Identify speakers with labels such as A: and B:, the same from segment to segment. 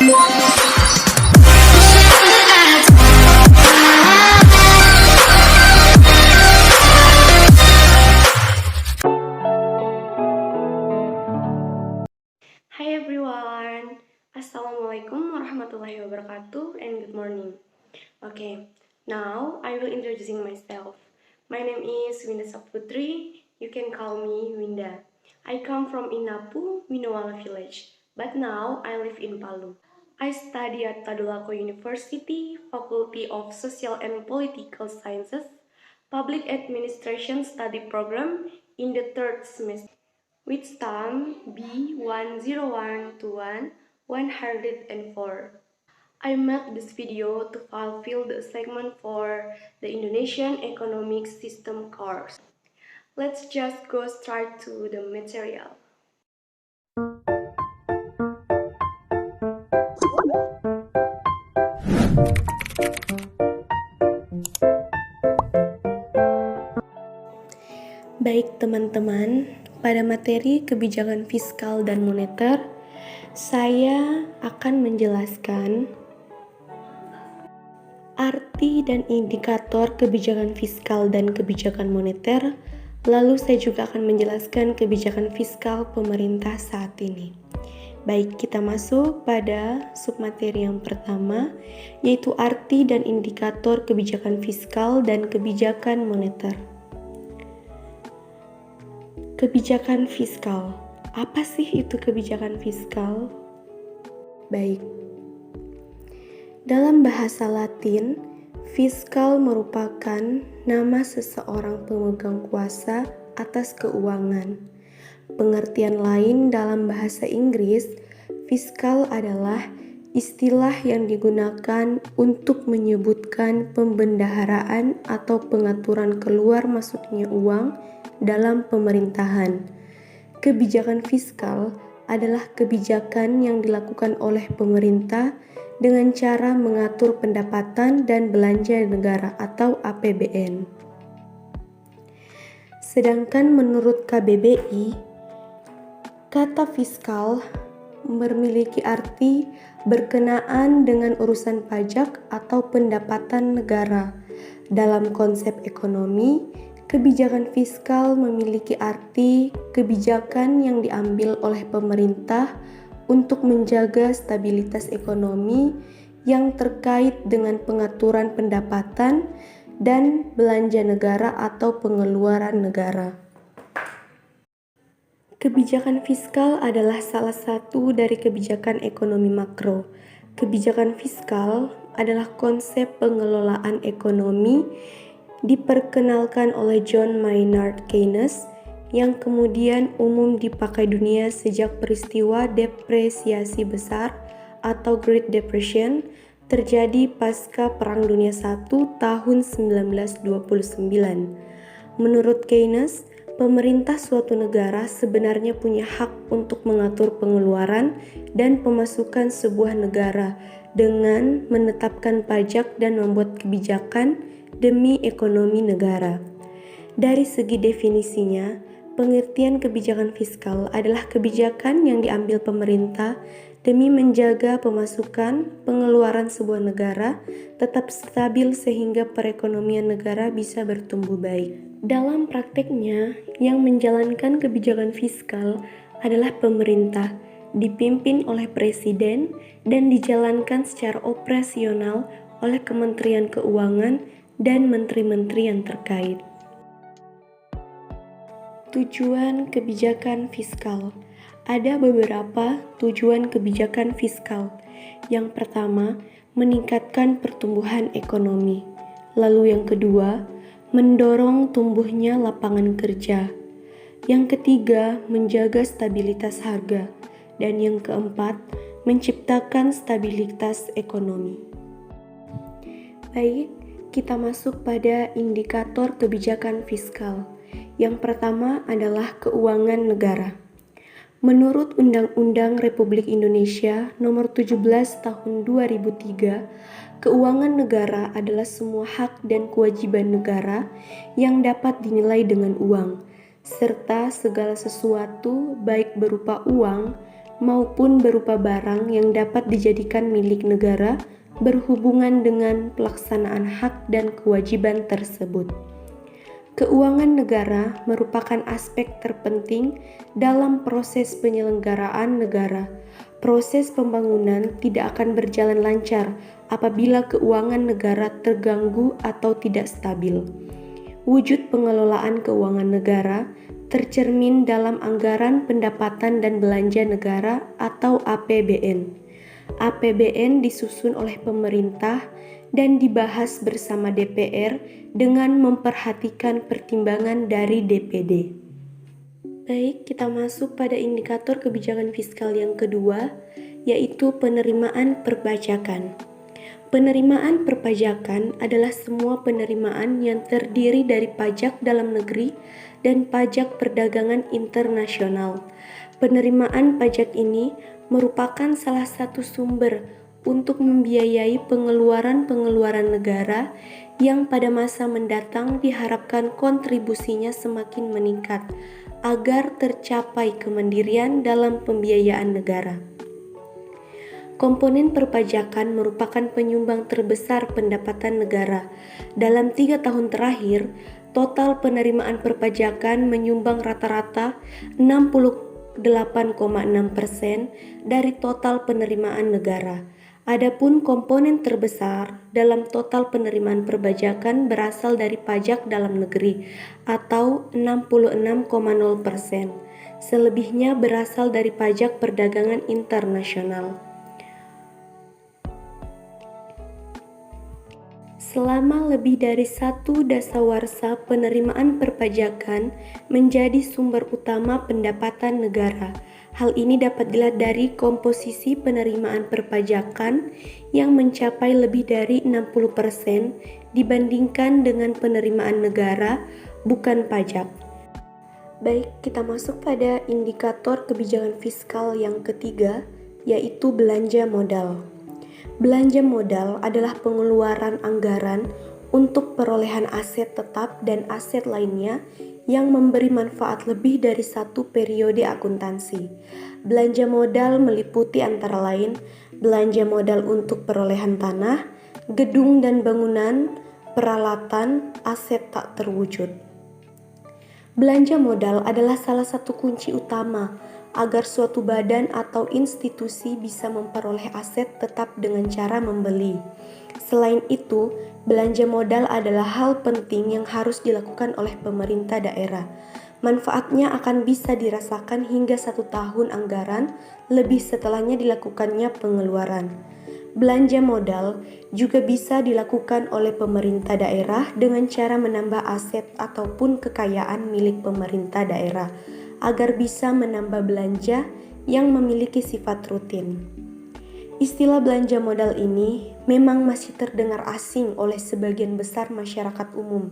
A: Hi everyone, Assalamualaikum warahmatullahi wabarakatuh and good morning. Okay, now I will introducing myself. My name is Winda Saputri, you can call me Winda. I come from Inapu, Minowala village, but now I live in Palu. I study at Tadulako University, Faculty of Social and Political Sciences, Public Administration Study Program in the third semester, with stamp B10121104. I made this video to fulfill the assignment for the Indonesian Economic System course. Let's just go straight to the material. Baik teman-teman, pada materi kebijakan fiskal dan moneter, saya akan menjelaskan arti dan indikator kebijakan fiskal dan kebijakan moneter. Lalu saya juga akan menjelaskan kebijakan fiskal pemerintah saat ini. Baik, kita masuk pada submateri yang pertama, yaitu arti dan indikator kebijakan fiskal dan kebijakan moneter. Kebijakan fiskal. Apa sih itu kebijakan fiskal? Baik. Dalam bahasa Latin, fiskal merupakan nama seseorang pemegang kuasa atas keuangan. Pengertian lain dalam bahasa Inggris, fiskal adalah istilah yang digunakan untuk menyebutkan pembendaharaan atau pengaturan keluar masuknya uang dalam pemerintahan. Kebijakan fiskal adalah kebijakan yang dilakukan oleh pemerintah dengan cara mengatur pendapatan dan belanja negara atau APBN. Sedangkan menurut KBBI, kata fiskal memiliki arti berkenaan dengan urusan pajak atau pendapatan negara. Dalam konsep ekonomi, kebijakan fiskal memiliki arti kebijakan yang diambil oleh pemerintah untuk menjaga stabilitas ekonomi yang terkait dengan pengaturan pendapatan dan belanja negara atau pengeluaran negara. Kebijakan fiskal adalah salah satu dari kebijakan ekonomi makro. Kebijakan fiskal adalah konsep pengelolaan ekonomi diperkenalkan oleh John Maynard Keynes yang kemudian umum dipakai dunia sejak peristiwa depresiasi besar atau Great Depression terjadi pasca Perang Dunia I tahun 1929. Menurut Keynes, pemerintah suatu negara sebenarnya punya hak untuk mengatur pengeluaran dan pemasukan sebuah negara dengan menetapkan pajak dan membuat kebijakan demi ekonomi negara. Dari segi definisinya, pengertian kebijakan fiskal adalah kebijakan yang diambil pemerintah demi menjaga pemasukan pengeluaran sebuah negara tetap stabil sehingga perekonomian negara bisa bertumbuh baik. Dalam prakteknya, yang menjalankan kebijakan fiskal adalah pemerintah, dipimpin oleh presiden dan dijalankan secara operasional oleh Kementerian Keuangan dan menteri-menteri yang terkait. Tujuan kebijakan fiskal. Ada beberapa tujuan kebijakan fiskal. Yang pertama, meningkatkan pertumbuhan ekonomi. Lalu yang kedua, mendorong tumbuhnya lapangan kerja. Yang ketiga, menjaga stabilitas harga. Dan yang keempat, menciptakan stabilitas ekonomi. Baik, kita masuk pada indikator kebijakan fiskal. Yang pertama adalah keuangan negara. Menurut Undang-Undang Republik Indonesia Nomor 17 Tahun 2003, keuangan negara adalah semua hak dan kewajiban negara yang dapat dinilai dengan uang, serta segala sesuatu baik berupa uang, maupun berupa barang yang dapat dijadikan milik negara berhubungan dengan pelaksanaan hak dan kewajiban tersebut. Keuangan negara merupakan aspek terpenting dalam proses penyelenggaraan negara. Proses pembangunan tidak akan berjalan lancar apabila keuangan negara terganggu atau tidak stabil. Wujud pengelolaan keuangan negara tercermin dalam Anggaran Pendapatan dan Belanja Negara atau APBN. APBN disusun oleh pemerintah dan dibahas bersama DPR dengan memperhatikan pertimbangan dari DPD. Baik, kita masuk pada indikator kebijakan fiskal yang kedua, yaitu penerimaan perpajakan. Penerimaan perpajakan adalah semua penerimaan yang terdiri dari pajak dalam negeri dan pajak perdagangan internasional. Penerimaan pajak ini merupakan salah satu sumber untuk membiayai pengeluaran-pengeluaran negara yang pada masa mendatang diharapkan kontribusinya semakin meningkat agar tercapai kemandirian dalam pembiayaan negara. Komponen perpajakan merupakan penyumbang terbesar pendapatan negara. Dalam 3 tahun terakhir, total penerimaan perpajakan menyumbang rata-rata 68,6% dari total penerimaan negara. Adapun komponen terbesar dalam total penerimaan perpajakan berasal dari pajak dalam negeri atau 66,0%. Selebihnya berasal dari pajak perdagangan internasional. Selama lebih dari 1 dasawarsa penerimaan perpajakan menjadi sumber utama pendapatan negara. Hal ini dapat dilihat dari komposisi penerimaan perpajakan yang mencapai lebih dari 60% dibandingkan dengan penerimaan negara bukan pajak. Baik, kita masuk pada indikator kebijakan fiskal yang ketiga, yaitu belanja modal. Belanja modal adalah pengeluaran anggaran untuk perolehan aset tetap dan aset lainnya yang memberi manfaat lebih dari satu periode akuntansi. Belanja modal meliputi antara lain belanja modal untuk perolehan tanah, gedung dan bangunan, peralatan, aset tak terwujud. Belanja modal adalah salah satu kunci utama agar suatu badan atau institusi bisa memperoleh aset tetap dengan cara membeli. Selain itu, belanja modal adalah hal penting yang harus dilakukan oleh pemerintah daerah. Manfaatnya akan bisa dirasakan hingga 1 tahun anggaran lebih setelahnya dilakukannya pengeluaran. Belanja modal juga bisa dilakukan oleh pemerintah daerah dengan cara menambah aset ataupun kekayaan milik pemerintah daerah agar bisa menambah belanja yang memiliki sifat rutin. Istilah belanja modal ini memang masih terdengar asing oleh sebagian besar masyarakat umum.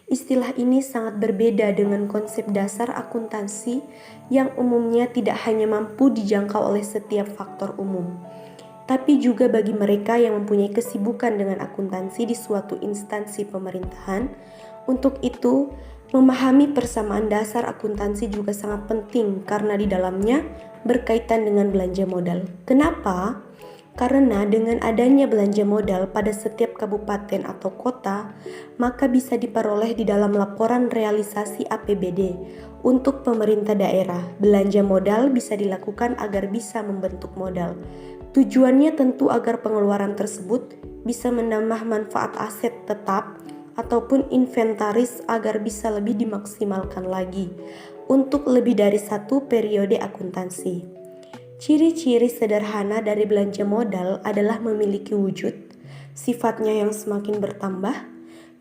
A: Istilah ini sangat berbeda dengan konsep dasar akuntansi yang umumnya tidak hanya mampu dijangkau oleh setiap faktor umum, tapi juga bagi mereka yang mempunyai kesibukan dengan akuntansi di suatu instansi pemerintahan. Untuk itu, memahami persamaan dasar akuntansi juga sangat penting karena di dalamnya berkaitan dengan belanja modal. Kenapa? Karena dengan adanya belanja modal pada setiap kabupaten atau kota, maka bisa diperoleh di dalam laporan realisasi APBD. Untuk pemerintah daerah, belanja modal bisa dilakukan agar bisa membentuk modal. Tujuannya tentu agar pengeluaran tersebut bisa menambah manfaat aset tetap ataupun inventaris agar bisa lebih dimaksimalkan lagi untuk lebih dari satu periode akuntansi. Ciri-ciri sederhana dari belanja modal adalah memiliki wujud, sifatnya yang semakin bertambah,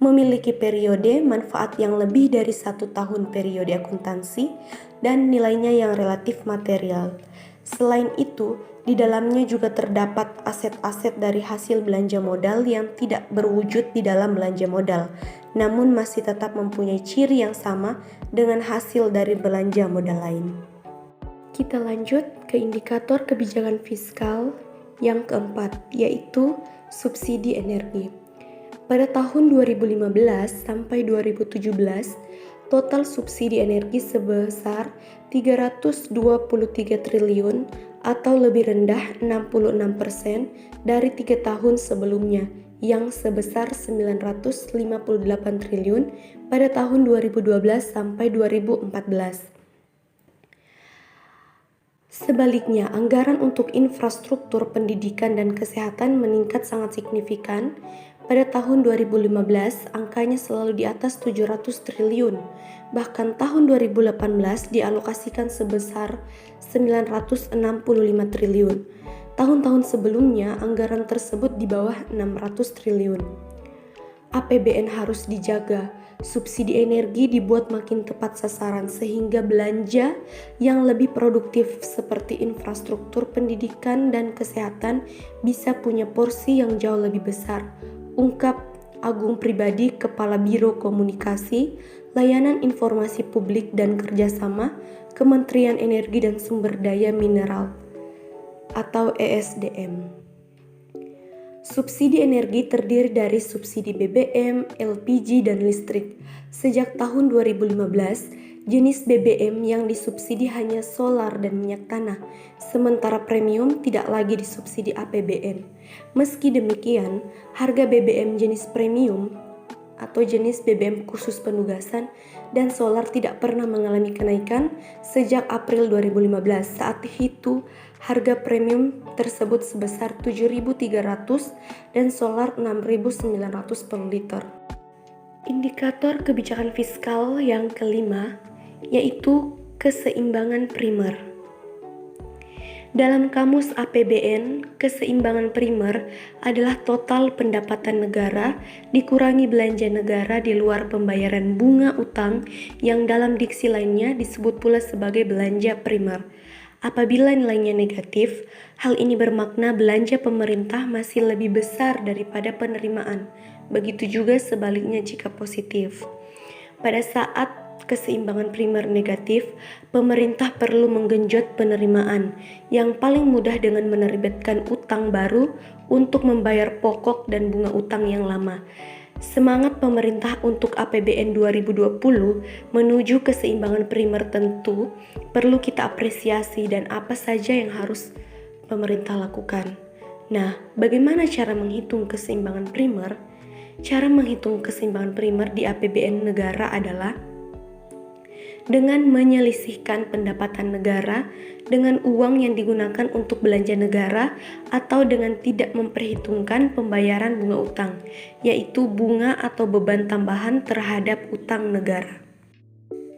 A: memiliki periode manfaat yang lebih dari 1 tahun periode akuntansi, dan nilainya yang relatif material. Selain itu, di dalamnya juga terdapat aset-aset dari hasil belanja modal yang tidak berwujud di dalam belanja modal, namun masih tetap mempunyai ciri yang sama dengan hasil dari belanja modal lain. Kita lanjut ke indikator kebijakan fiskal yang keempat, yaitu subsidi energi. Pada tahun 2015 sampai 2017, total subsidi energi sebesar 323 triliun atau lebih rendah 66% dari 3 tahun sebelumnya yang sebesar 958 triliun pada tahun 2012 sampai 2014. Sebaliknya, anggaran untuk infrastruktur pendidikan dan kesehatan meningkat sangat signifikan. Pada tahun 2015, angkanya selalu di atas 700 triliun. Bahkan tahun 2018 dialokasikan sebesar 965 triliun. Tahun-tahun sebelumnya, anggaran tersebut di bawah 600 triliun. APBN harus dijaga, subsidi energi dibuat makin tepat sasaran sehingga belanja yang lebih produktif seperti infrastruktur pendidikan dan kesehatan bisa punya porsi yang jauh lebih besar, ungkap Agung Pribadi, Kepala Biro Komunikasi, Layanan Informasi Publik dan Kerjasama, Kementerian Energi dan Sumber Daya Mineral atau ESDM. Subsidi energi terdiri dari subsidi BBM, LPG, dan listrik. Sejak tahun 2015, jenis BBM yang disubsidi hanya solar dan minyak tanah, sementara premium tidak lagi disubsidi APBN. Meski demikian, harga BBM jenis premium atau jenis BBM khusus penugasan dan solar tidak pernah mengalami kenaikan sejak April 2015. Saat itu, harga premium tersebut sebesar 7.300 dan solar 6.900 per liter. Indikator kebijakan fiskal yang kelima yaitu keseimbangan primer. Dalam kamus APBN, keseimbangan primer adalah total pendapatan negara dikurangi belanja negara di luar pembayaran bunga utang yang dalam diksi lainnya disebut pula sebagai belanja primer. Apabila nilainya negatif, hal ini bermakna belanja pemerintah masih lebih besar daripada penerimaan. Begitu juga sebaliknya jika positif. Pada saat keseimbangan primer negatif, pemerintah perlu menggenjot penerimaan yang paling mudah dengan menerbitkan utang baru untuk membayar pokok dan bunga utang yang lama. Semangat pemerintah untuk APBN 2020 menuju keseimbangan primer tentu perlu kita apresiasi dan apa saja yang harus pemerintah lakukan. Nah, bagaimana cara menghitung keseimbangan primer? Cara menghitung keseimbangan primer di APBN negara adalah dengan menyelisihkan pendapatan negara dengan uang yang digunakan untuk belanja negara atau dengan tidak memperhitungkan pembayaran bunga utang, yaitu bunga atau beban tambahan terhadap utang negara.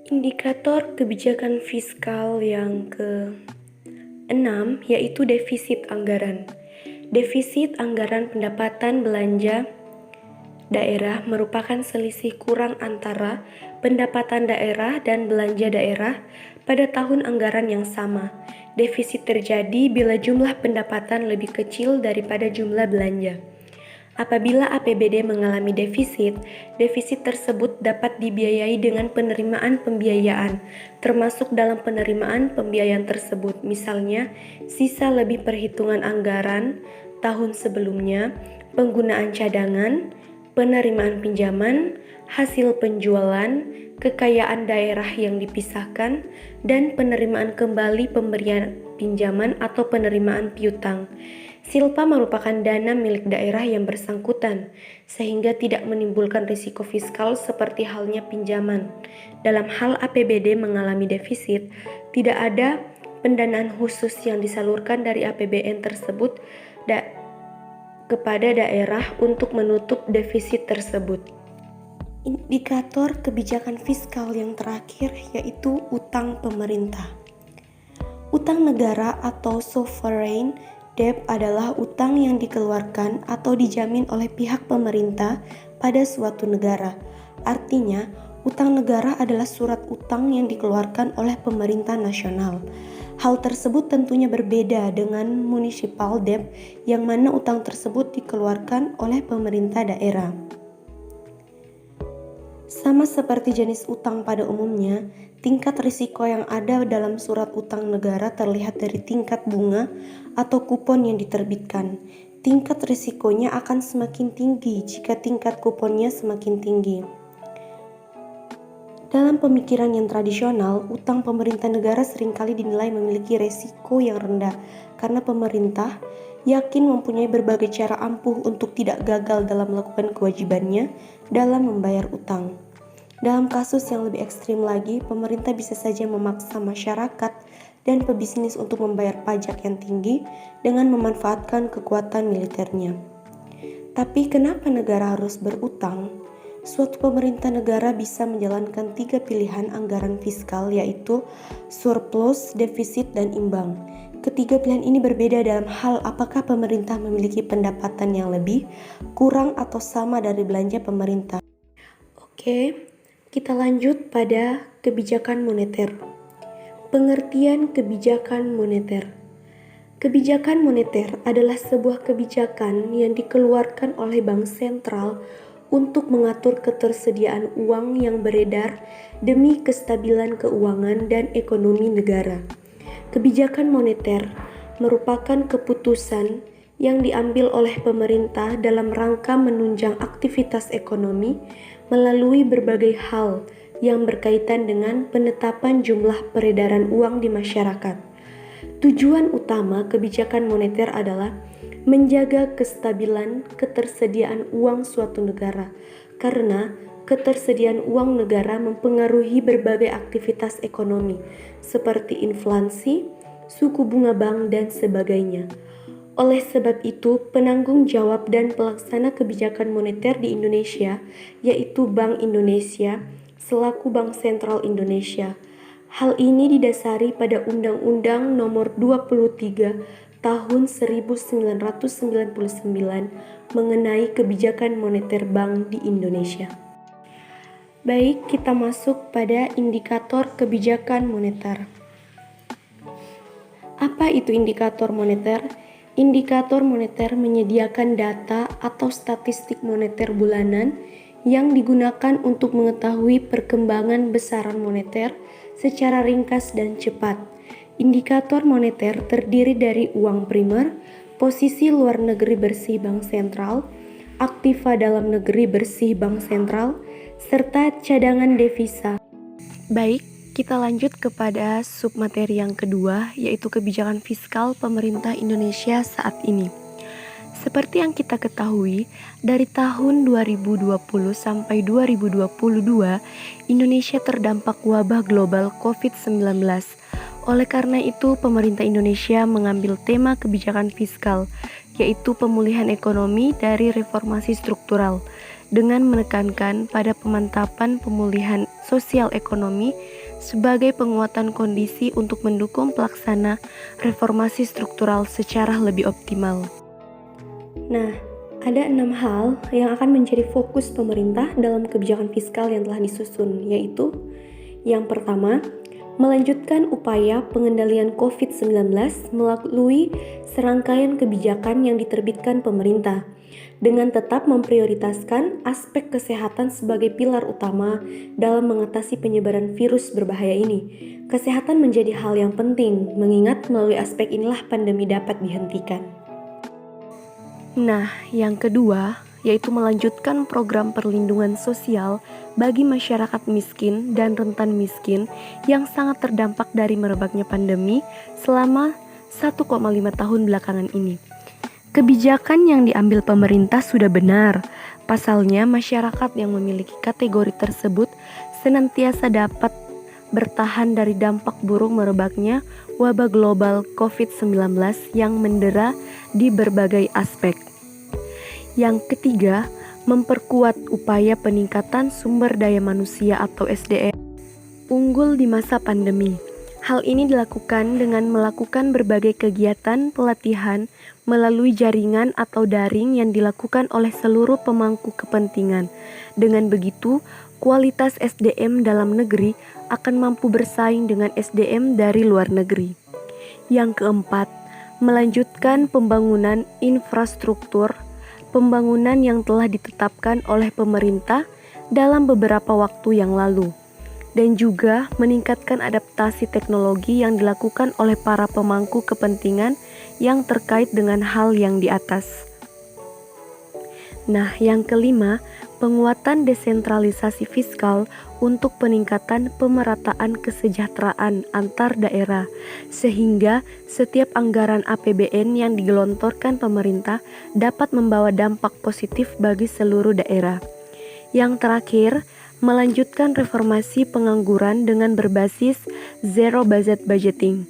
A: Indikator kebijakan fiskal yang ke-6 yaitu defisit anggaran. Defisit anggaran pendapatan belanja daerah merupakan selisih kurang antara pendapatan daerah dan belanja daerah pada tahun anggaran yang sama. Defisit terjadi bila jumlah pendapatan lebih kecil daripada jumlah belanja. Apabila APBD mengalami defisit, defisit tersebut dapat dibiayai dengan penerimaan pembiayaan, termasuk dalam penerimaan pembiayaan tersebut, misalnya sisa lebih perhitungan anggaran tahun sebelumnya, penggunaan cadangan, penerimaan pinjaman, hasil penjualan, kekayaan daerah yang dipisahkan, dan penerimaan kembali pemberian pinjaman atau penerimaan piutang. Silpa merupakan dana milik daerah yang bersangkutan, sehingga tidak menimbulkan risiko fiskal seperti halnya pinjaman. Dalam hal APBD mengalami defisit, tidak ada pendanaan khusus yang disalurkan dari APBN tersebut kepada daerah untuk menutup defisit tersebut. Indikator kebijakan fiskal yang terakhir yaitu utang pemerintah. Utang negara atau sovereign debt adalah utang yang dikeluarkan atau dijamin oleh pihak pemerintah pada suatu negara. Artinya, utang negara adalah surat utang yang dikeluarkan oleh pemerintah nasional. Hal tersebut tentunya berbeda dengan municipal debt yang mana utang tersebut dikeluarkan oleh pemerintah daerah. Sama seperti jenis utang pada umumnya, tingkat risiko yang ada dalam surat utang negara terlihat dari tingkat bunga atau kupon yang diterbitkan. Tingkat risikonya akan semakin tinggi jika tingkat kuponnya semakin tinggi. Dalam pemikiran yang tradisional, utang pemerintah negara seringkali dinilai memiliki resiko yang rendah karena pemerintah yakin mempunyai berbagai cara ampuh untuk tidak gagal dalam melakukan kewajibannya dalam membayar utang. Dalam kasus yang lebih ekstrim lagi, pemerintah bisa saja memaksa masyarakat dan pebisnis untuk membayar pajak yang tinggi dengan memanfaatkan kekuatan militernya. Tapi kenapa negara harus berutang? Suatu pemerintah negara bisa menjalankan 3 pilihan anggaran fiskal, yaitu surplus, defisit, dan imbang. Ketiga pilihan ini berbeda dalam hal apakah pemerintah memiliki pendapatan yang lebih, kurang, atau sama dari belanja pemerintah. Oke, kita lanjut pada kebijakan moneter. Pengertian kebijakan moneter. Kebijakan moneter adalah sebuah kebijakan yang dikeluarkan oleh bank sentral untuk mengatur ketersediaan uang yang beredar demi kestabilan keuangan dan ekonomi negara. Kebijakan moneter merupakan keputusan yang diambil oleh pemerintah dalam rangka menunjang aktivitas ekonomi melalui berbagai hal yang berkaitan dengan penetapan jumlah peredaran uang di masyarakat. Tujuan utama kebijakan moneter adalah menjaga kestabilan ketersediaan uang suatu negara, karena ketersediaan uang negara mempengaruhi berbagai aktivitas ekonomi, seperti inflasi, suku bunga bank, dan sebagainya. Oleh sebab itu, penanggung jawab dan pelaksana kebijakan moneter di Indonesia, yaitu Bank Indonesia, selaku Bank Sentral Indonesia. Hal ini didasari pada Undang-Undang Nomor 23 Tahun 1999 mengenai kebijakan moneter bank di Indonesia. Baik, kita masuk pada indikator kebijakan moneter. Apa itu indikator moneter? Indikator moneter menyediakan data atau statistik moneter bulanan yang digunakan untuk mengetahui perkembangan besaran moneter secara ringkas dan cepat. Indikator moneter terdiri dari uang primer, posisi luar negeri bersih bank sentral, aktiva dalam negeri bersih bank sentral, serta cadangan devisa. Baik, kita lanjut kepada submateri yang kedua, yaitu kebijakan fiskal pemerintah Indonesia saat ini. Seperti yang kita ketahui, dari tahun 2020 sampai 2022, Indonesia terdampak wabah global COVID-19. Oleh karena itu, pemerintah Indonesia mengambil tema kebijakan fiskal, yaitu pemulihan ekonomi dari reformasi struktural, dengan menekankan pada pemantapan pemulihan sosial ekonomi sebagai penguatan kondisi untuk mendukung pelaksana reformasi struktural secara lebih optimal. Nah, ada 6 hal yang akan menjadi fokus pemerintah dalam kebijakan fiskal yang telah disusun, yaitu yang pertama, melanjutkan upaya pengendalian COVID-19 melalui serangkaian kebijakan yang diterbitkan pemerintah, dengan tetap memprioritaskan aspek kesehatan sebagai pilar utama dalam mengatasi penyebaran virus berbahaya ini. Kesehatan menjadi hal yang penting, mengingat melalui aspek inilah pandemi dapat dihentikan. Nah, yang kedua, yaitu melanjutkan program perlindungan sosial bagi masyarakat miskin dan rentan miskin yang sangat terdampak dari merebaknya pandemi selama 1,5 tahun belakangan ini. Kebijakan yang diambil pemerintah sudah benar. Pasalnya, masyarakat yang memiliki kategori tersebut senantiasa dapat bertahan dari dampak buruk merebaknya wabah global COVID-19 yang mendera di berbagai aspek. Yang ketiga, memperkuat upaya peningkatan sumber daya manusia atau SDM unggul di masa pandemi. Hal ini dilakukan dengan melakukan berbagai kegiatan pelatihan melalui jaringan atau daring yang dilakukan oleh seluruh pemangku kepentingan. Dengan begitu, kualitas SDM dalam negeri akan mampu bersaing dengan SDM dari luar negeri. Yang keempat, melanjutkan pembangunan infrastruktur, pembangunan yang telah ditetapkan oleh pemerintah dalam beberapa waktu yang lalu, dan juga meningkatkan adaptasi teknologi yang dilakukan oleh para pemangku kepentingan yang terkait dengan hal yang di atas. Nah, yang kelima, penguatan desentralisasi fiskal untuk peningkatan pemerataan kesejahteraan antar daerah, sehingga setiap anggaran APBN yang digelontorkan pemerintah dapat membawa dampak positif bagi seluruh daerah. Yang terakhir, melanjutkan reformasi pengangguran dengan berbasis zero budget budgeting.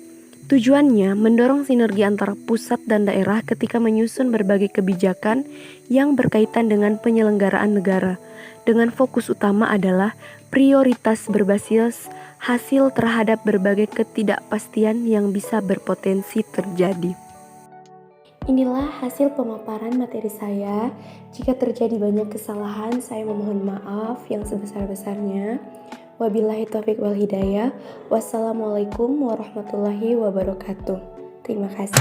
A: Tujuannya mendorong sinergi antara pusat dan daerah ketika menyusun berbagai kebijakan yang berkaitan dengan penyelenggaraan negara, dengan fokus utama adalah prioritas berbasis hasil terhadap berbagai ketidakpastian yang bisa berpotensi terjadi. Inilah hasil pemaparan materi saya. Jika terjadi banyak kesalahan, saya memohon maaf yang sebesar-besarnya. Wabillahi taufiq wal hidayah. Wassalamualaikum warahmatullahi wabarakatuh. Terima kasih.